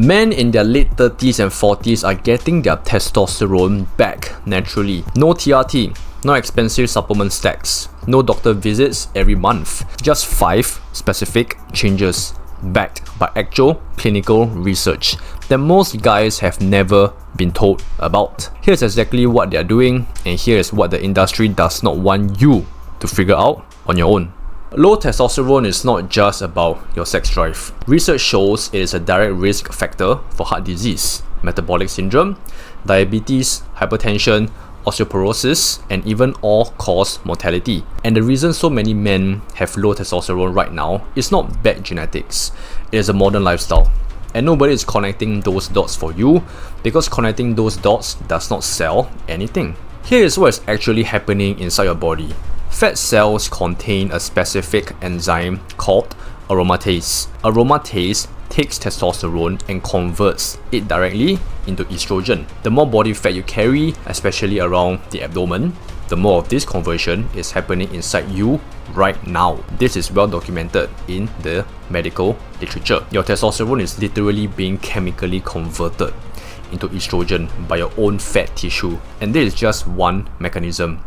Men in their late 30s and 40s are getting their testosterone back naturally. No TRT, no expensive supplement stacks, no doctor visits every month. Just 5 specific changes backed by actual clinical research that most guys have never been told about. Here's exactly what they are doing, and here's what the industry does not want you to figure out on your own. Low testosterone is not just about your sex drive. Research shows it is a direct risk factor for heart disease, metabolic syndrome, diabetes, hypertension, osteoporosis, and even all-cause mortality. And the reason so many men have low testosterone right now is not bad genetics, it is a modern lifestyle. And nobody is connecting those dots for you, because connecting those dots does not sell anything. Here is what is actually happening inside your body. Fat cells contain a specific enzyme called aromatase. Aromatase takes testosterone and converts it directly into estrogen. The more body fat you carry, especially around the abdomen, the more of this conversion is happening inside you right now. This is well documented in the medical literature. Your testosterone is literally being chemically converted into estrogen by your own fat tissue, and this is just one mechanism.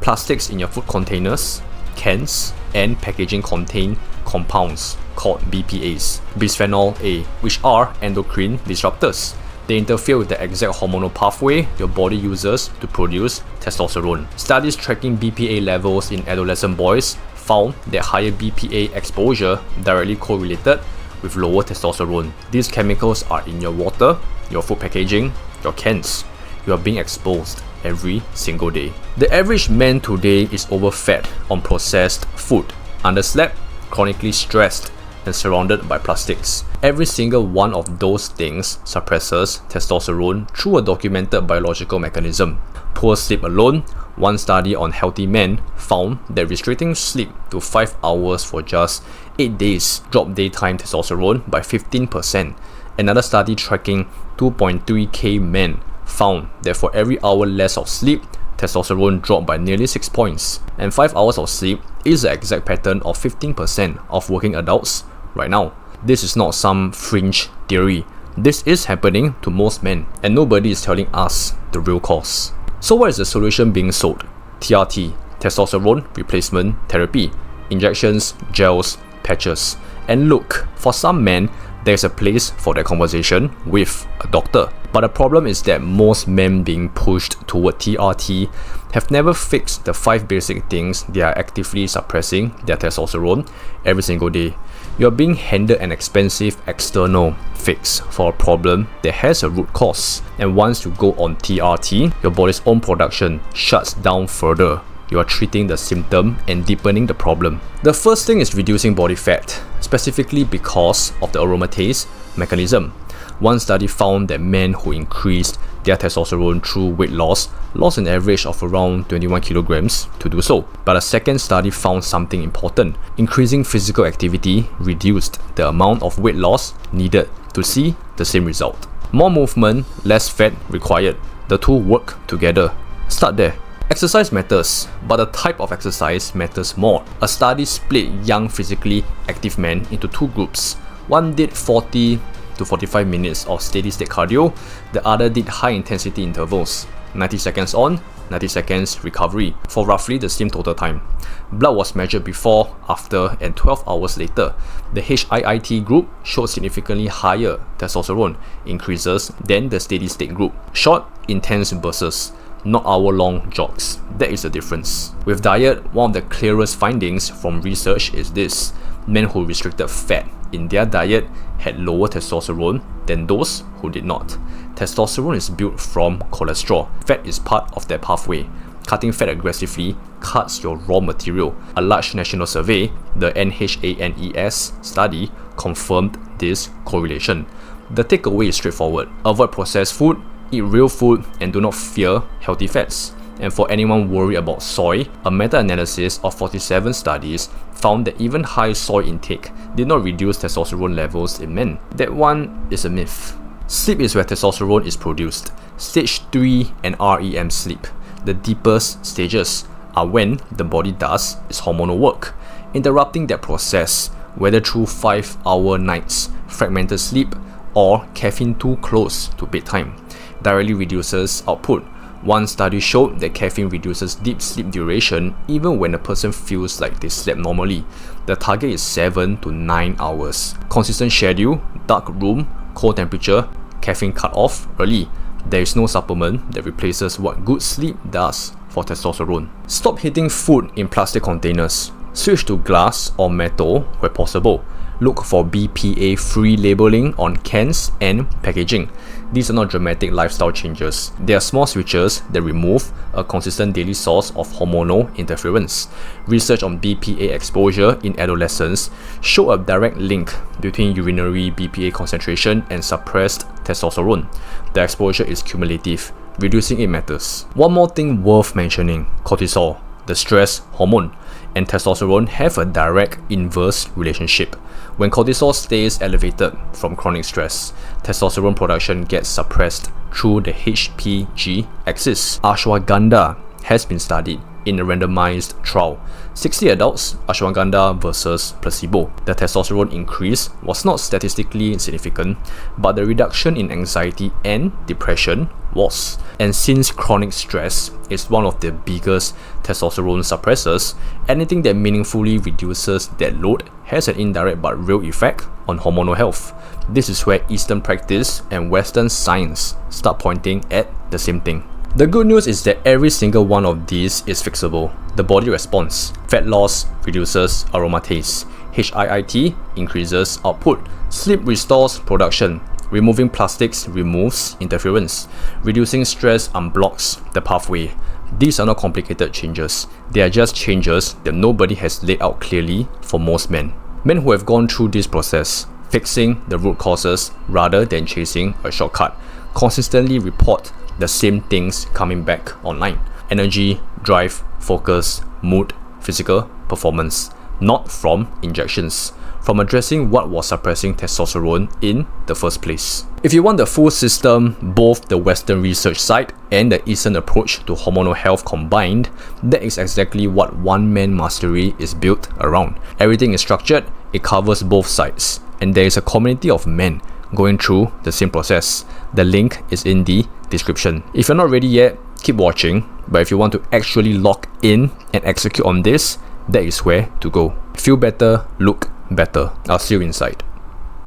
Plastics in your food containers, cans, and packaging contain compounds called BPAs, bisphenol A, which are endocrine disruptors. They interfere with the exact hormonal pathway your body uses to produce testosterone. Studies tracking BPA levels in adolescent boys found that higher BPA exposure directly correlated with lower testosterone. These chemicals are in your water, your food packaging, your cans. You are being exposed every single day. The average man today is overfed on processed food, underslept, chronically stressed, and surrounded by plastics. Every single one of those things suppresses testosterone through a documented biological mechanism. Poor sleep alone. One study on healthy men found that restricting sleep to 5 hours for just 8 days dropped daytime testosterone by 15%. Another study tracking 2.3k men found that for every hour less of sleep, testosterone dropped by nearly 6 points. And 5 hours of sleep is the exact pattern of 15% of working adults right now. This is not some fringe theory. This is happening to most men, and nobody is telling us the real cause. So what is the solution being sold? TRT, testosterone replacement therapy, injections, gels, patches. And look, for some men, there's a place for that conversation with a doctor. But the problem is that most men being pushed toward TRT have never fixed the 5 basic things they are actively suppressing their testosterone every single day. You're being handed an expensive external fix for a problem that has a root cause. And once you go on TRT, your body's own production shuts down further. You are treating the symptom and deepening the problem. The first thing is reducing body fat, specifically because of the aromatase mechanism. One study found that men who increased their testosterone through weight loss lost an average of around 21 kilograms to do so. But a second study found something important. Increasing physical activity reduced the amount of weight loss needed to see the same result. More movement, less fat required. The two work together. Start there. Exercise matters, but the type of exercise matters more. A study split young physically active men into 2 groups. One did 40 to 45 minutes of steady state cardio, the other did high intensity intervals, 90 seconds on, 90 seconds recovery, for roughly the same total time. Blood was measured before, after, and 12 hours later. The HIIT group showed significantly higher testosterone increases than the steady state group. Short, intense bursts, not hour-long jogs. That is the difference. With diet, one of the clearest findings from research is this. Men who restricted fat in their diet had lower testosterone than those who did not. Testosterone is built from cholesterol. Fat is part of that pathway. Cutting fat aggressively cuts your raw material. A large national survey, the NHANES study, confirmed this correlation. The takeaway is straightforward. Avoid processed food, eat real food, and do not fear healthy fats. And for anyone worried about soy, a meta-analysis of 47 studies found that even high soy intake did not reduce testosterone levels in men. That one is a myth. Sleep is where testosterone is produced. Stage 3 and REM sleep, the deepest stages, are when the body does its hormonal work. Interrupting that process, whether through 5-hour nights, fragmented sleep, or caffeine too close to bedtime directly reduces output. One study showed that caffeine reduces deep sleep duration even when a person feels like they slept normally. The target is 7 to 9 hours. Consistent schedule, dark room, cold temperature, caffeine cut off early. There is no supplement that replaces what good sleep does for testosterone. Stop hitting food in plastic containers. Switch to glass or metal where possible. Look for BPA-free labeling on cans and packaging. These are not dramatic lifestyle changes. They are small switches that remove a consistent daily source of hormonal interference. Research on BPA exposure in adolescents show a direct link between urinary BPA concentration and suppressed testosterone. The exposure is cumulative. Reducing it matters. One more thing worth mentioning: cortisol, the stress hormone, and testosterone have a direct inverse relationship. When cortisol stays elevated from chronic stress, testosterone production gets suppressed through the HPG axis. Ashwagandha has been studied in a randomized trial. 60 adults, ashwagandha versus placebo. The testosterone increase was not statistically significant, but the reduction in anxiety and depression was. And since chronic stress is one of the biggest testosterone suppressors, anything that meaningfully reduces that load has an indirect but real effect on hormonal health. This is where Eastern practice and Western science start pointing at the same thing. The good news is that every single one of these is fixable. The body responds. Fat loss reduces aromatase. HIIT increases output. Sleep restores production. Removing plastics removes interference. Reducing stress unblocks the pathway. These are not complicated changes. They are just changes that nobody has laid out clearly for most men. Men who have gone through this process, fixing the root causes rather than chasing a shortcut, consistently report the same things coming back online: energy, drive, focus, mood, physical performance. Not from injections, from addressing what was suppressing testosterone in the first place. If you want the full system, both the Western research side and the Eastern approach to hormonal health combined, that is exactly what One Man Mastery is built around. Everything is structured, it covers both sides, and there is a community of men going through the same process. The link is in the description. If you're not ready yet, keep watching, but if you want to actually lock in and execute on this, that is where to go. Feel better, look better. I'll see you inside.